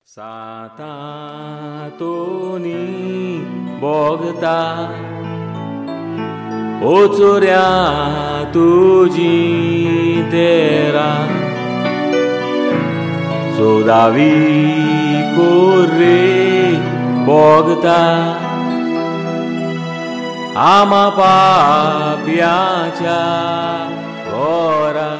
सातातोनी बोगता ओचोऱ्या तुजी तेरा सोदावी कोरे बोगता आमा पाप्याच्या घोरा.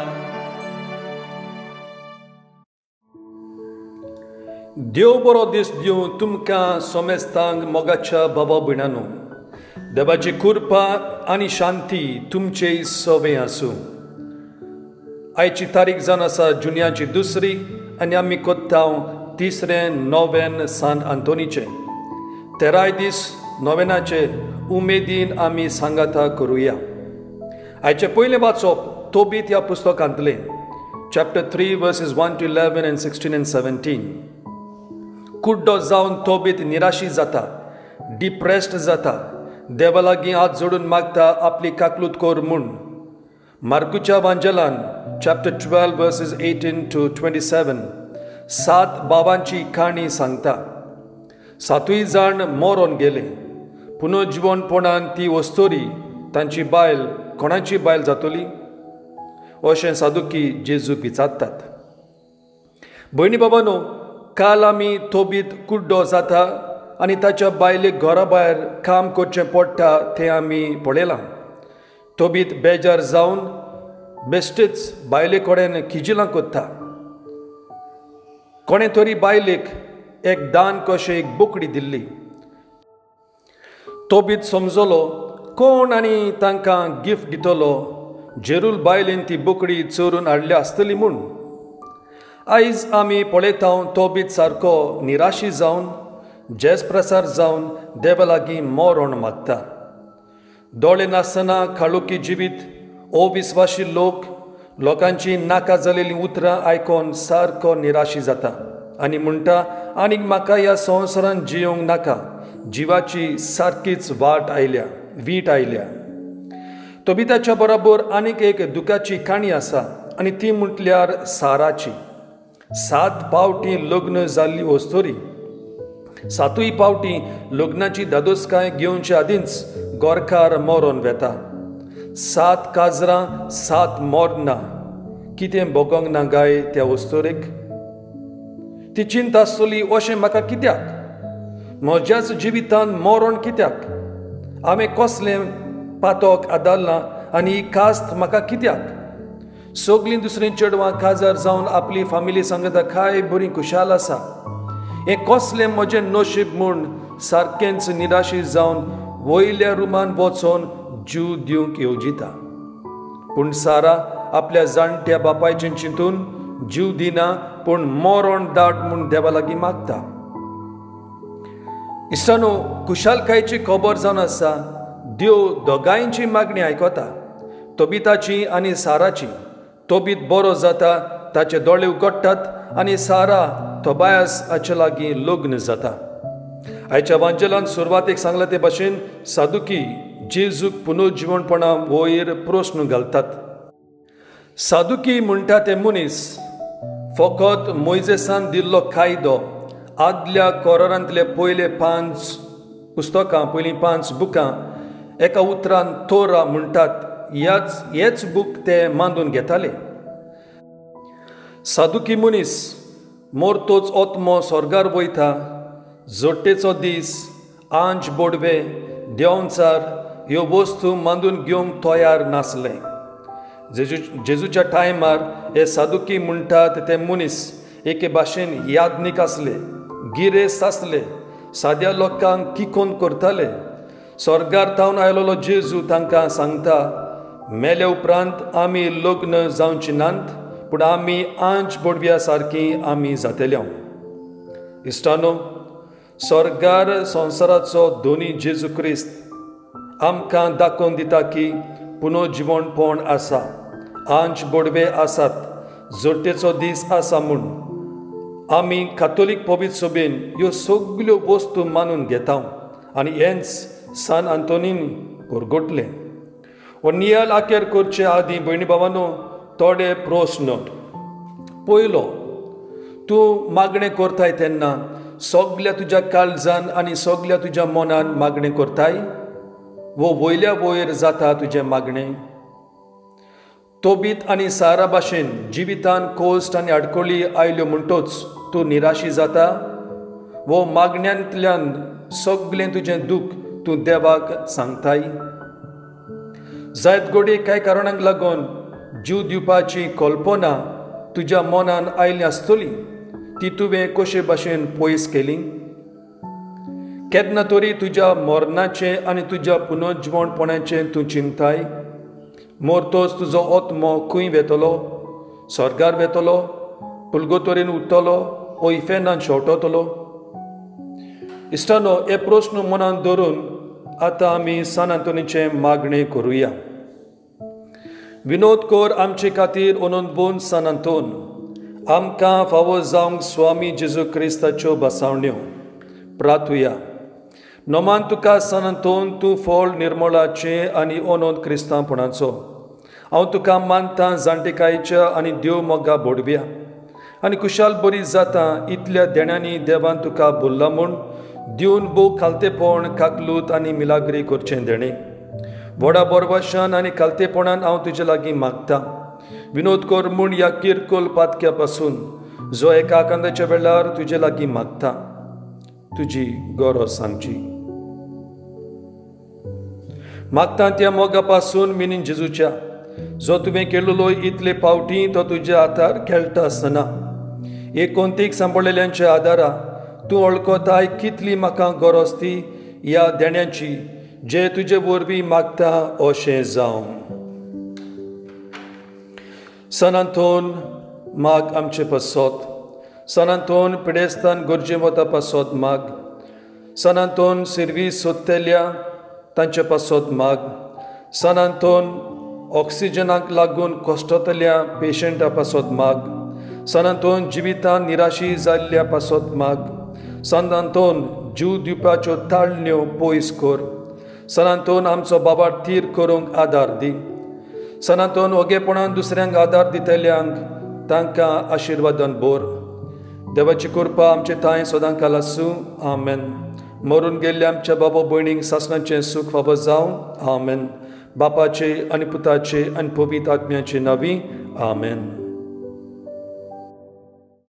देव बरो दीस दिवं तुमकां सोमेस्तांक मोगाच्या भावा भयणांनो. देवाची कृपा आनी शांती तुमचे सवे आसूं. आयची तारीख जावन आसा जुन्याची 2 आनी आमी कोत्तांव 3 नोवेन सान आंतोनीचें. 13 दीस नोवेनाचे उमेदीन आमी सांगाता करुया. आयचे पयलें वाचप तोबीत ह्या पुस्तकांतलें chapter 3 verses 1 to 11 and 16 and 17. कुड्डो जावन तोबीत निराशी जाता, डिप्रेस्ड जाता, देवा लागीं हात जोडून मागता आपली काकलूत कोर म्हूण. मार्कुच्या वांजलान चॅप्टर 12 verses 18 to 27 7 बाबांची काणी सांगता. 7 जाण मोरोन गेले. पुनर्जीवनपणान ती वस्तोरी तांची बायल कोणाची बायल जातली अशें सादुकी जेजूक विचारतात. भयणी बाबांनो, काल आमी तोबीत कुड्डो जाता आनी ताच्या बायलेक घरा भायर काम करचें पडटा तें आमी पळयलां. तोबीत बेजार जावन बेश्टेच बायले कडेन किजिलां कोत्ता. कोणे तरी बायलेक एक दान कशें एक बोकडी दिल्ली. तोबीत समजलो कोण आनी तांकां गिफ्ट दितलो. जेरूल बायलेन ती बोकडी चोरून हाडली आसतली म्हूण. आयज आमी पळयतां तोबीत सारको निराशी जावन जेस प्रसार जावन देवा लागीं मोरोण मागता. दोळे नासतना काळुकी जिवीत अविस्वाशी लोकांची नाका जालेलीं उतरां आयकोन सारको निराशी जाता आनी म्हणटा आनीक म्हाका ह्या संवसारांत जियोंक नाका. जिवाची सारकीच वीट आयल्या. तोबिताच्या बरोबर आनीक एक दुखाची काणी आसा आनी ती म्हटल्यार साराची. 7 पावटी लग्न जाल्ली वस्तोरी 7 पावटी लग्नाची दादोसकाय घेवच्या आदींच गोरकार मोरोन वेता. 7 काजरां 7 मोरनां कितें भोगोंक ना गाय त्या वस्तोरेक. ती चिंत आसतली अशें म्हाका कित्याक. म्हज्याच जिवितांत मोरोण कित्याक. हांवें कसलें पातोक आदारलां आनी ही कास्त म्हाका कित्याक. सगळीं दुसरीं चेडवां काजार जावन आपली फामिली सांगता काय बरी खुशाल आसा. हें कसलें म्हजें नशीब म्हूण सारकेंच निराशी जावन वयल्या रुमान वचोन जीव दिवंक येवजिता. पूण सारा आपल्या जाणट्या बापायचें चिंतून जीव दिना पूण मोरोण दाट म्हूण देवा लागीं मागता. इश्टानो, खुशालकायेची खबर जावन आसा. देव दोगांयची मागणी आयकता, तोबिताची आनी साराची. तोबीत बरो जाता, ताचे दोळे उगडटात आनी सारा तोबायास हाचे लागीं लग्न जाता. आयच्या वांजलांत सुरवातेक सांगला ते भाशेन सादुकी जेजूक पुनर्जीवनपणा वयर प्रस्न घालतात. सादुकी म्हणटा ते मनीस फकत मोइजेसान दिल्लो कायदो आदल्या कोरारांतले पयले 5 पुस्तकां पयलीं 5 बुकां एका उतरान तोरा म्हणटात हेच बूक ते मांडून घेताले. सादुकी मनीस मोरतोच ओत्मो स्वर्गार वयता. जोडटेचो दीस आंज बोडवे देंवचार ह्यो वस्तू मांडून घेवंक तयार नासले. जेजूच्या टायमार हे सादुकी म्हणटात ते मनीस एके भाशेन याज्ञीक आसले, गिरेस्त आसले, साद्या लोकांक किकोन करताले. स्वर्गार थावन आयलोलो जेजू तांकां सांगता मेले उपरांत आमी लग्न जावची नात पूण आमी आंच बोडव्या सारकीं आमी जातल्यो. इश्टानो, स्वर्गार संवसाराचो धोनी जेजू क्रिस्त आमकां दाखोवन दिता की पुनर्जीवनपण आसा, आंच बोडवे आसात, जोडटेचो दीस आसा म्हूण. आमी कातोलीक पवित्र सभेन ह्यो सगल्यो वस्तू मानून घेता आनी हेंच सान आंतोनीन कोरगोटलें. हो नियाल आखेर करचे आदीं भयणी भावांनो थोडे प्रस्न. पयलो, तूं मागणें करताय तेन्ना सगल्या तुज्या काळजान आनी सगल्या तुज्या मनान मागणें करताय वो वयल्या वयर जाता तुजें मागणें. तोबीत आनी सारा भाशेन जिवितान कोस्ट आनी आडकोळी आयल्यो म्हणटोच तूं निराशी जाता. वो मागण्यांतल्यान सगलें तुजें दूख तूं देवाक सांगताय. जायत घोडी कांय कारणांक लागून जीव दिवपाची कल्पना तुज्या मनान आयली आसतली ती तुवें कशे भाशेन पयस केली. केन्ना तरी तुज्या मरणाचें आनी तुज्या पुनर्जीवणपणाचें तूं चिंताय. मरतोच तुजो आत्मो खंय वेतलो? स्वर्गार वेतलो, पुलगोतोरेन उरतलो ओ इफेनान शेवटतलो? इश्टानो, हे प्रस्न मनान धरून आतां आमी सान आंतोनीचें मागणें करुया. विनोद कर आमचे खातीर अनंतभून सान आंतोन. आमकां फावो जावंक स्वामी जेजू क्रिस्ताच्यो बसावण्यो. प्रार्थुया. नोमान तुका सान आंतोन तूं फळ निर्मळाचें आनी अनंत क्रिस्तांवपणाचो. हांव तुका मानतां जाणटेकायेच्या आनी देव मोगा बोडव्या आनी कुशाल बरी जाता इतल्या देण्यांनी देवान तुका भुल्ला म्हूण दिवन बूक खालतेपण काकलूत आनी मिलाग्री करचें देणे. व्हडा बोरवाशान आनी खालतेपणान हांव तुजे लागीं मागतां. विनोद कर म्हूण ह्या किरकोल पातक्या पासून जो एका कांद्याच्या वेळार तुजे लागीं मागतां. तुजी गरज सांगची. मागतां त्या मोगा पासून मिनीन जेजूच्या जो तुवें केल्लो इतले पावटी तो तुज्या हातार खेळटा आसतना एकोंतीक सांबाळलेल्यांच्या आदारा तूं वळखताय कितली म्हाका गरज ती ह्या देण्याची जे तुजे वरवीं मागता अशें जावं. सान आंतोन माग आमचे पासत. सान आंतोन पिडेस्तान गरजे वता पासत माग. सान आंतोन सिरवी सोदतेल्या तांचे पासत माग. सान आंतोन ऑक्सिजनाक लागून कश्टतल्या पेशंटा पासत माग. सान आंतोन जिवितान निराशी जाल्ल्या पासत माग. सान आंतोन जीव दिवपाच्यो ताळण्यो पयस कर. सान आंतोन आमचो बाबार थीर करूंक आदार दी. सान आंतोन ओगेपणान दुसऱ्यांक आदार दितल्यांक तांकां आशिर्वादान भर. देवाची कृपा आमचे थंय सदांकाल आसूं. आमेन. मरून गेल्ल्या आमच्या बाबा भयणींक सासणाचें सूख फावो जावं. आमेन. बापाचे आनी पुताचे आनी पवित्र आत्म्याचे नांवी. आमेन.